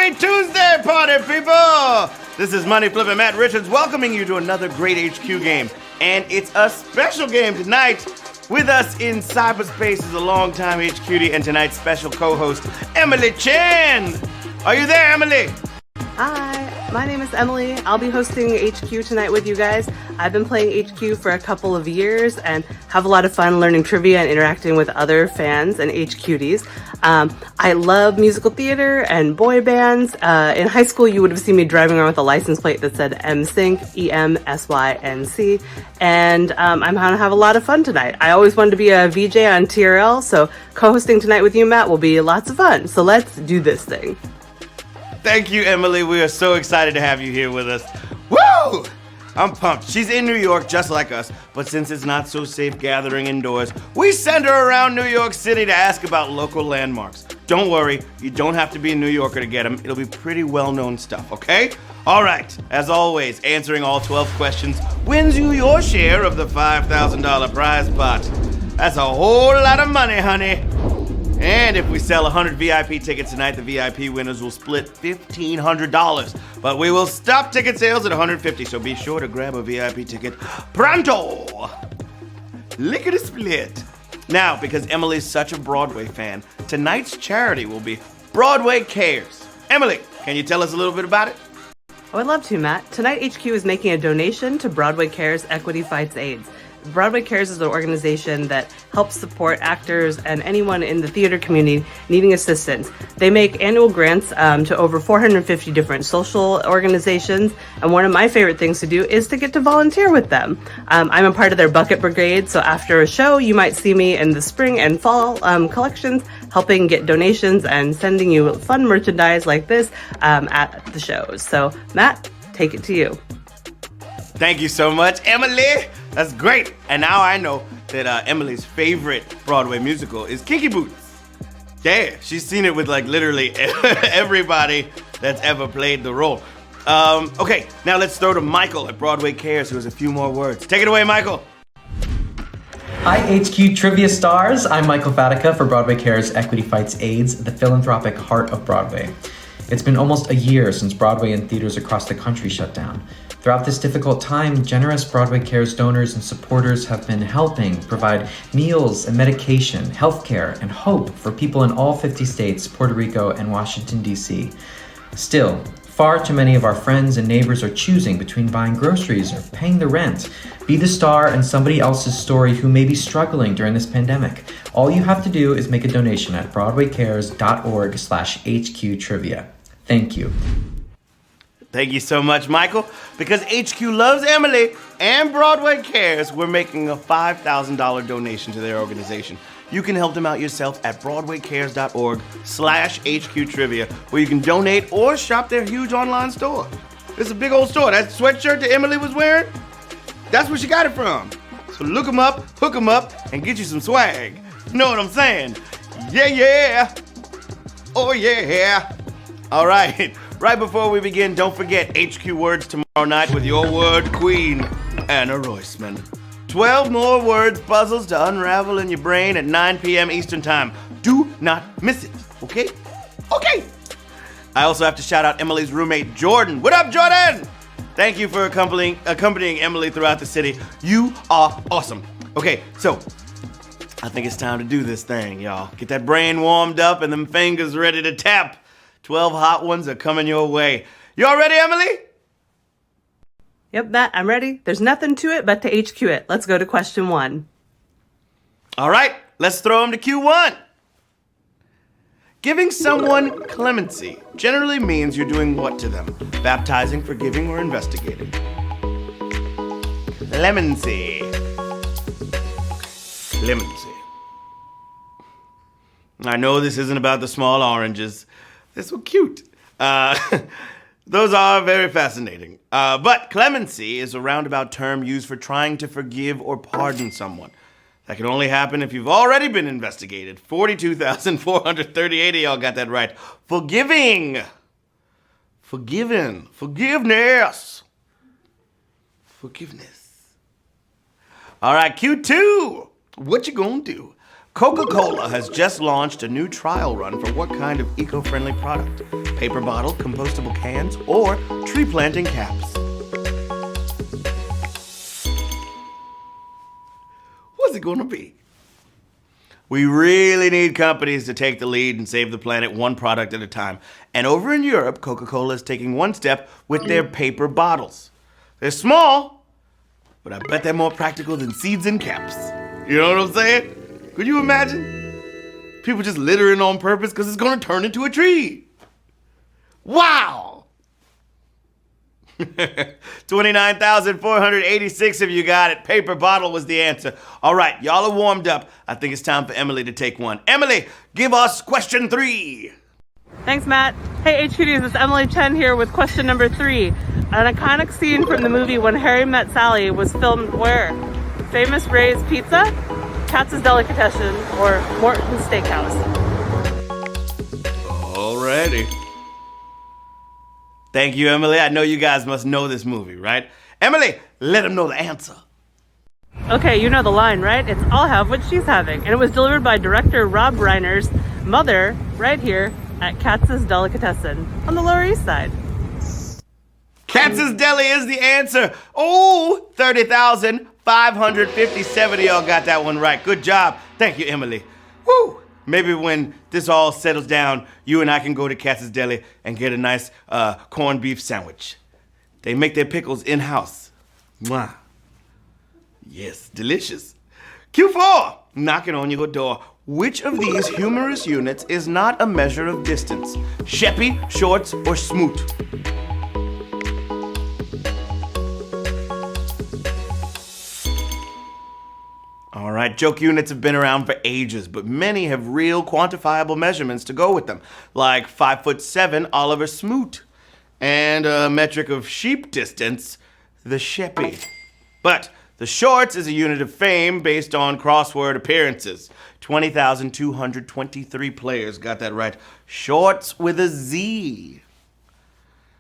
Happy Tuesday, party people! This is Money Flippin' Matt Richards welcoming you to another great HQ game. And it's a special game tonight. With us in cyberspace is a longtime HQD and tonight's special co-host, Emily Chen. Are you there, Emily? Hi, my name is Emily. I'll be hosting HQ tonight with you guys. I've been playing HQ for a couple of years and have a lot of fun learning trivia and interacting with other fans and HQDs. I love musical theater and boy bands. In high school, you would have seen me driving around with a license plate that said MSync, E-M-S-Y-N-C. And I'm going to have a lot of fun tonight. I always wanted to be a VJ on TRL, so co-hosting tonight with you, Matt, will be lots of fun. So let's do this thing. Thank you, Emily. We are so excited to have you here with us. Woo! I'm pumped. She's in New York just like us, but since it's not so safe gathering indoors, we send her around New York City to ask about local landmarks. Don't worry, you don't have to be a New Yorker to get them. It'll be pretty well-known stuff, okay? All right, as always, answering all 12 questions wins you your share of the $5,000 prize pot. That's a whole lot of money, honey. And if we sell 100 VIP tickets tonight, the VIP winners will split $1,500. But we will stop ticket sales at 150, so be sure to grab a VIP ticket pronto. Lickety split. Now, because Emily's such a Broadway fan, tonight's charity will be Broadway Cares. Emily, can you tell us a little bit about it? Oh, I'd love to, Matt. Tonight, HQ is making a donation to Broadway Cares Equity Fights AIDS. Broadway Cares is an organization that helps support actors and anyone in the theater community needing assistance. They make annual grants to over 450 different social organizations, and one of my favorite things to do is to get to volunteer with them. I'm a part of their bucket brigade, so after a show, you might see me in the spring and fall collections helping get donations and sending you fun merchandise like this at the shows. So, Matt, take it to you. Thank you so much, Emily. That's great. And now I know that Emily's favorite Broadway musical is Kinky Boots. Yeah, she's seen it with like literally everybody that's ever played the role. Okay, now let's throw to Michael at Broadway Cares, who has a few more words. Take it away, Michael. Hi, HQ Trivia Stars. I'm Michael Fatica for Broadway Cares Equity Fights AIDS, the philanthropic heart of Broadway. It's been almost a year since Broadway and theaters across the country shut down. Throughout this difficult time, generous Broadway Cares donors and supporters have been helping provide meals and medication, healthcare, and hope for people in all 50 states, Puerto Rico, and Washington, D.C. Still, far too many of our friends and neighbors are choosing between buying groceries or paying the rent. Be the star in somebody else's story who may be struggling during this pandemic. All you have to do is make a donation at broadwaycares.org/HQtrivia. Thank you. Thank you so much, Michael. Because HQ loves Emily and Broadway Cares, we're making a $5,000 donation to their organization. You can help them out yourself at broadwaycares.org/HQtrivia, where you can donate or shop their huge online store. It's a big old store. That sweatshirt that Emily was wearing, that's where she got it from. So look them up, hook them up, and get you some swag. You know what I'm saying? Yeah, yeah. Oh, yeah. All right. Right before we begin, don't forget HQ Words tomorrow night with your word queen, Anna Roisman. 12 more words puzzles to unravel in your brain at 9 p.m. Eastern Time. Do not miss it, okay? Okay. I also have to shout out Emily's roommate, Jordan. What up, Jordan? Thank you for accompanying Emily throughout the city. You are awesome. Okay, so I think it's time to do this thing, y'all. Get that brain warmed up and them fingers ready to tap. 12 hot ones are coming your way. You all ready, Emily? Yep, Matt, I'm ready. There's nothing to it but to HQ it. Let's go to question 1. All right, let's throw them to Q1. Giving someone clemency generally means you're doing what to them? Baptizing, forgiving, or investigating? Clemency. Clemency. I know this isn't about the small oranges. They're so cute. Those are very fascinating. But clemency is a roundabout term used for trying to forgive or pardon someone. That can only happen if you've already been investigated. 42,438 of y'all got that right. Forgiving. Forgiven. Forgiveness. Forgiveness. All right, Q2. What you gonna do? Coca-Cola has just launched a new trial run for what kind of eco-friendly product? paper bottle, compostable cans, or tree planting caps? What's it gonna be? We really need companies to take the lead and save the planet one product at a time. And over in Europe, Coca-Cola is taking one step with their paper bottles. They're small, but I bet they're more practical than seeds and caps. You know what I'm saying? Could you imagine? People just littering on purpose because it's gonna turn into a tree. Wow! 29,486 of you got it. Paper bottle was the answer. All right, y'all are warmed up. I think it's time for Emily to take one. Emily, give us question 3. Thanks, Matt. Hey, HQDs, it's Emily Chen here with question number 3. An iconic scene from the movie When Harry Met Sally was filmed where? Famous Ray's Pizza, Katz's Delicatessen, or Morton's Steakhouse? Alrighty. Thank you, Emily. I know you guys must know this movie, right? Emily, let them know the answer. Okay, you know the line, right? It's I'll have what she's having. And it was delivered by director Rob Reiner's mother right here at Katz's Delicatessen on the Lower East Side. Katz's Deli is the answer. Oh, 30,557 of y'all got that one right. Good job. Thank you, Emily. Woo! Maybe when this all settles down, you and I can go to Katz's Deli and get a nice corned beef sandwich. They make their pickles in-house. Mwah. Yes, delicious. Q4, knocking on your door. Which of these humorous units is not a measure of distance? Sheppy, shorts, or smoot? All right, joke units have been around for ages, but many have real quantifiable measurements to go with them, like 5'7" Oliver Smoot, and a metric of sheep distance, the Sheppy. But the shorts is a unit of fame based on crossword appearances. 20,223 players got that right. Shorts with a Z.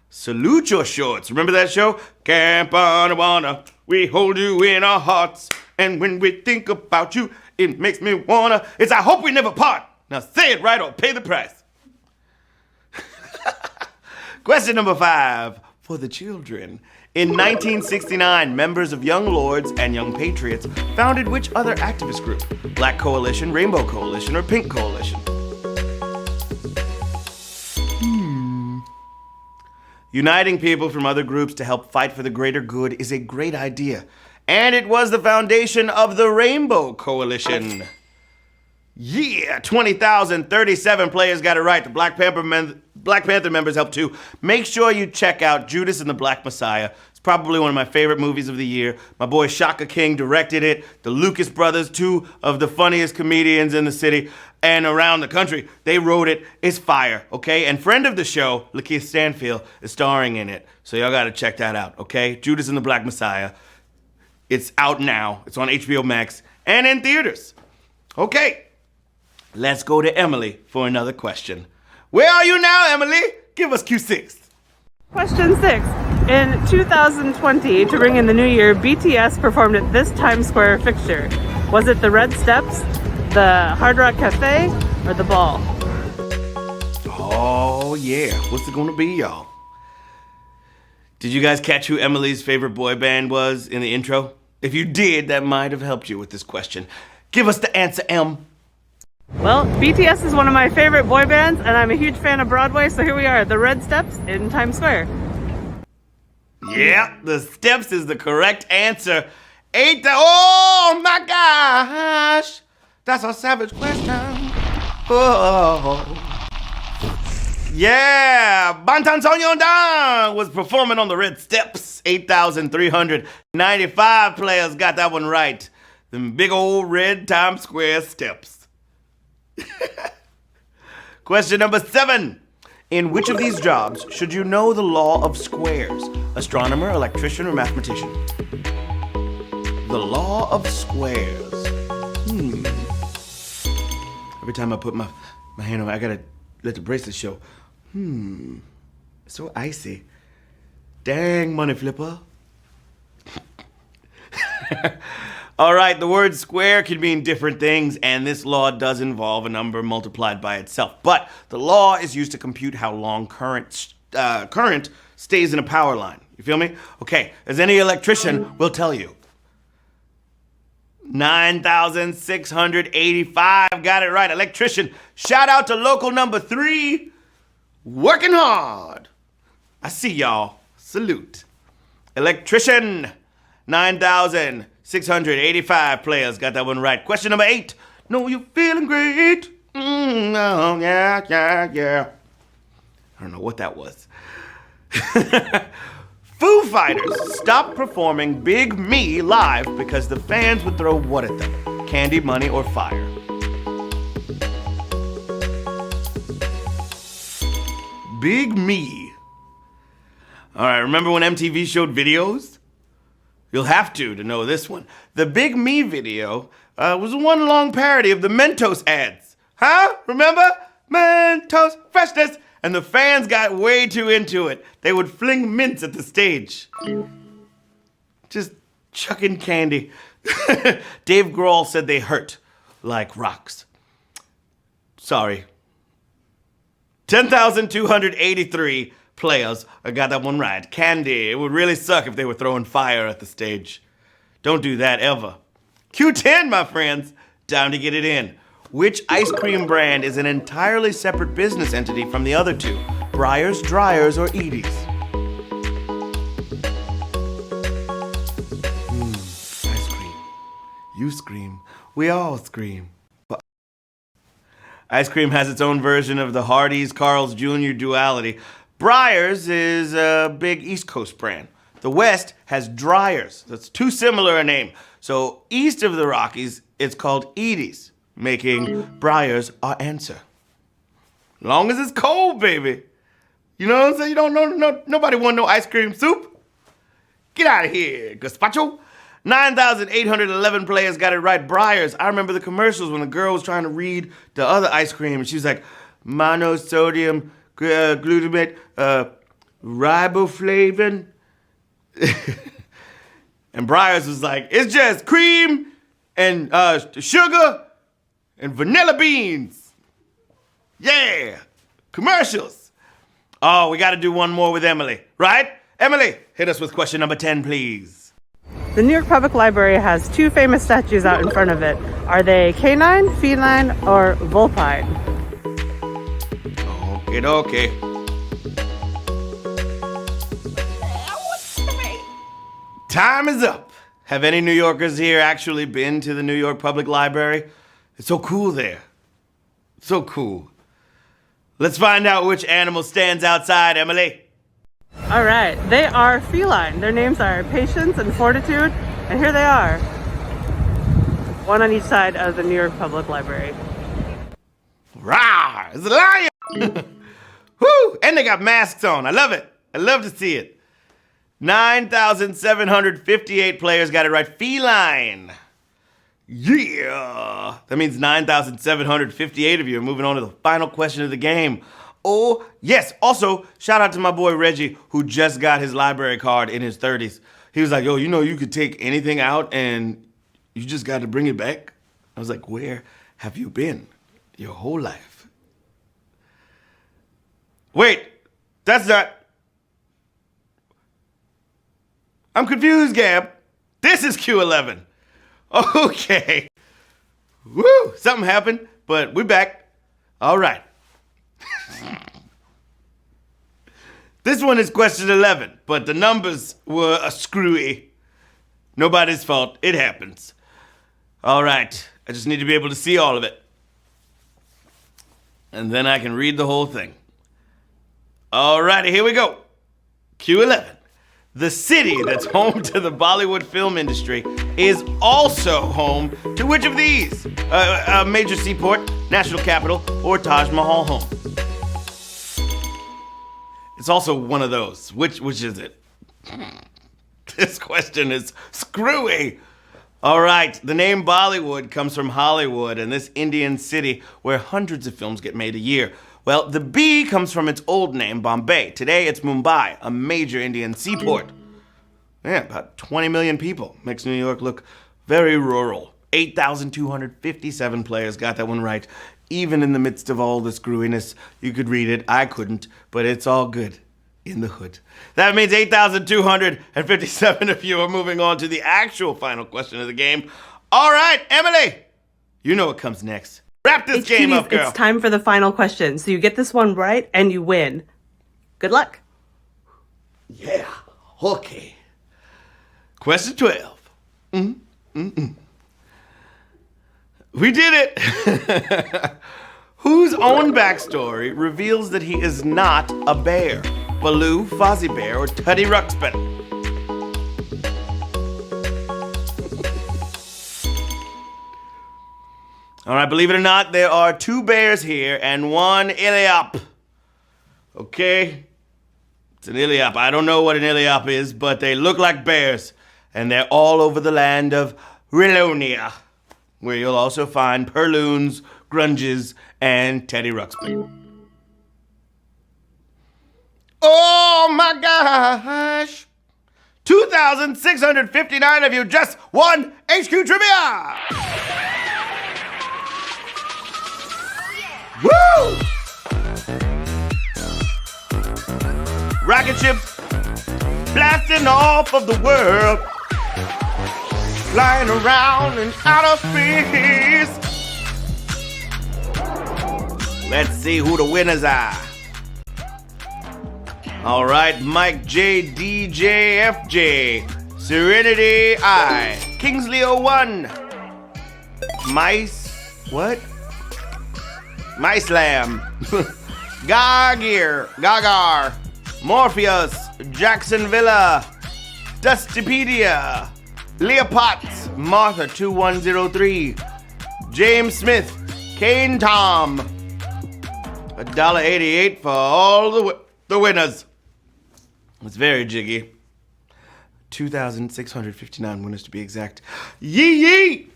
Salute your shorts. Remember that show? Camp Anawana, we hold you in our hearts. And when we think about you, it makes me wanna. It's I hope we never part. Now say it right or pay the price. Question number 5 for the children. In 1969, members of Young Lords and Young Patriots founded which other activist group? Black Coalition, Rainbow Coalition, or Pink Coalition? Uniting people from other groups to help fight for the greater good is a great idea. And it was the foundation of the Rainbow Coalition. Yeah, 20,037 players got it right. The Black Panther members helped too. Make sure you check out Judas and the Black Messiah. It's probably one of my favorite movies of the year. My boy Shaka King directed it. The Lucas brothers, 2 of the funniest comedians in the city and around the country, they wrote it. It's fire, okay? And friend of the show, Lakeith Stanfield, is starring in it. So y'all gotta check that out, okay? Judas and the Black Messiah. It's out now. It's on HBO Max and in theaters. Okay, let's go to Emily for another question. Where are you now, Emily? Give us Q6. Question 6. In 2020, to bring in the new year, BTS performed at this Times Square fixture. Was it the Red Steps, the Hard Rock Cafe, or the Ball? Oh, yeah. What's it gonna be, y'all? Did you guys catch who Emily's favorite boy band was in the intro? If you did, that might have helped you with this question. Give us the answer, Em. Well, BTS is one of my favorite boy bands, and I'm a huge fan of Broadway, so here we are, the Red Steps in Times Square. Yeah, the Steps is the correct answer. Oh my gosh! That's a savage question. Oh. Yeah, Bantan Sonyeondan was performing on the Red Steps. 8,395 players got that one right. Them big old red Times Square steps. Question number 7. In which of these jobs should you know the law of squares? Astronomer, electrician, or mathematician? The law of squares. Every time I put my hand on it, I gotta let the bracelet show. So icy. Dang, money flipper. All right, the word square can mean different things, and this law does involve a number multiplied by itself. But the law is used to compute how long current stays in a power line. You feel me? Okay, as any electrician will tell you. 9,685. Got it right. Electrician. Shout out to local number 3. Working hard. I see y'all. Salute. Electrician. 9,685 players. Got that one right. Question number 8. Know you're feeling great. Oh, yeah. I don't know what that was. Foo Fighters stopped performing Big Me live because the fans would throw what at them? Candy, money, or fire? Big Me. All right, remember when MTV showed videos? You'll have to know this one. The Big Me video was one long parody of the Mentos ads. Huh? Remember? Mentos freshness. And the fans got way too into it. They would fling mints at the stage. Just chucking candy. Dave Grohl said they hurt like rocks. Sorry. 10,283 players. I got that one right. Candy. It would really suck if they were throwing fire at the stage. Don't do that ever. Q10, my friends. Time to get it in. Which ice cream brand is an entirely separate business entity from the other two? Breyers, Dryers, or Edie's? Ice cream. You scream. We all scream. But ice cream has its own version of the Hardee's Carl's Jr. duality. Breyers is a big East Coast brand. The West has Dryers. That's too similar a name. So east of the Rockies, it's called Edie's, making Breyers our answer. Long as it's cold, baby. You know what I'm saying? You don't know, nobody want no ice cream soup. Get out of here, gazpacho. 9,811 players got it right. Breyers. I remember the commercials when the girl was trying to read the other ice cream, and she was like, monosodium glutamate, riboflavin. And Breyers was like, it's just cream and sugar and vanilla beans. Yeah. Commercials. Oh, we got to do one more with Emily, right? Emily, hit us with question number 10, please. The New York Public Library has 2 famous statues out in front of it. Are they canine, feline, or vulpine? Okay. Time is up. Have any New Yorkers here actually been to the New York Public Library? It's so cool there. So cool. Let's find out which animal stands outside, Emily. All right, they are feline. Their names are Patience and Fortitude, and here they are. One on each side of the New York Public Library. Rah! It's a lion! Woo! And they got masks on. I love it. I love to see it. 9,758 players got it right. Feline. Yeah. That means 9,758 of you are moving on to the final question of the game. Oh, yes. Also, shout out to my boy Reggie, who just got his library card in his 30s. He was like, yo, you know you could take anything out and you just got to bring it back? I was like, where have you been your whole life? Wait, that's not... I'm confused, Gab. This is Q11. Okay. Woo, something happened, but we're back. All right. This one is question 11, but the numbers were screwy. Nobody's fault. It happens. All right. I just need to be able to see all of it. And then I can read the whole thing. All righty, here we go. Q11. The city that's home to the Bollywood film industry is also home to which of these? A major seaport, national capital, or Taj Mahal home? It's also one of those. Which is it? This question is screwy. All right, the name Bollywood comes from Hollywood and this Indian city where hundreds of films get made a year. Well, the B comes from its old name, Bombay. Today, it's Mumbai, a major Indian seaport. Yeah, about 20 million people. Makes New York look Very rural. 8,257 players got that one right. Even in the midst of all the screwiness, you could read it. I couldn't, but it's all good in the hood. That means 8,257 of you are moving on to the actual final question of the game. All right, Emily, you know what comes next. Wrap this game up, girl. It's time for the final question. So you get this one right and you win. Good luck. Yeah, okay. Question 12. We did it! Whose own backstory reveals that he is not a bear? Baloo, Fozzie Bear, or Teddy Ruxpin? All right, believe it or not, there are 2 bears here and 1 Iliop. Okay? It's an Iliop. I don't know what an Iliop is, but they look like bears, and they're all over the land of Rilonia, where you'll also find Purloons, Grunges, and Teddy Ruxpin. Oh my gosh! 2,659 of you just won HQ Trivia! Woo! Rocket ship blasting off of the world, flying around in outer space. Let's see who the winners are. All right, Mike J, DJ, FJ, Serenity I, Kingsley 01, Micelam, Gagar, Morpheus, Jackson Villa, Dustypedia, Leopods, Martha 2103, James Smith, Kane Tom, $1.88 for all the winners. It's very jiggy. 2,659 winners to be exact. Yee yee!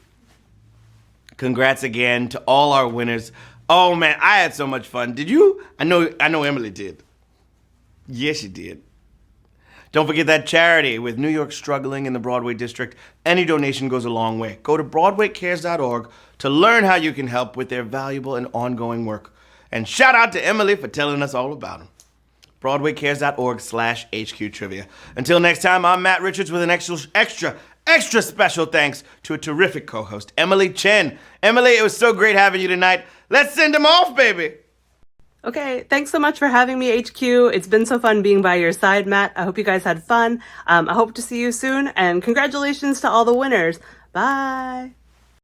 Congrats again to all our winners. Oh man, I had so much fun. Did you? I know Emily did. Yes, she did. Don't forget that charity. With New York struggling in the Broadway district, any donation goes a long way. Go to BroadwayCares.org to learn how you can help with their valuable and ongoing work. And shout out to Emily for telling us all about them. BroadwayCares.org/HQ Trivia. Until next time, I'm Matt Richards with an extra special thanks to a terrific co-host, Emily Chen. Emily, it was so great having you tonight. Let's send them off, baby. Okay, thanks so much for having me, HQ. It's been so fun being by your side, Matt. I hope you guys had fun. I hope to see you soon, and congratulations to all the winners. Bye.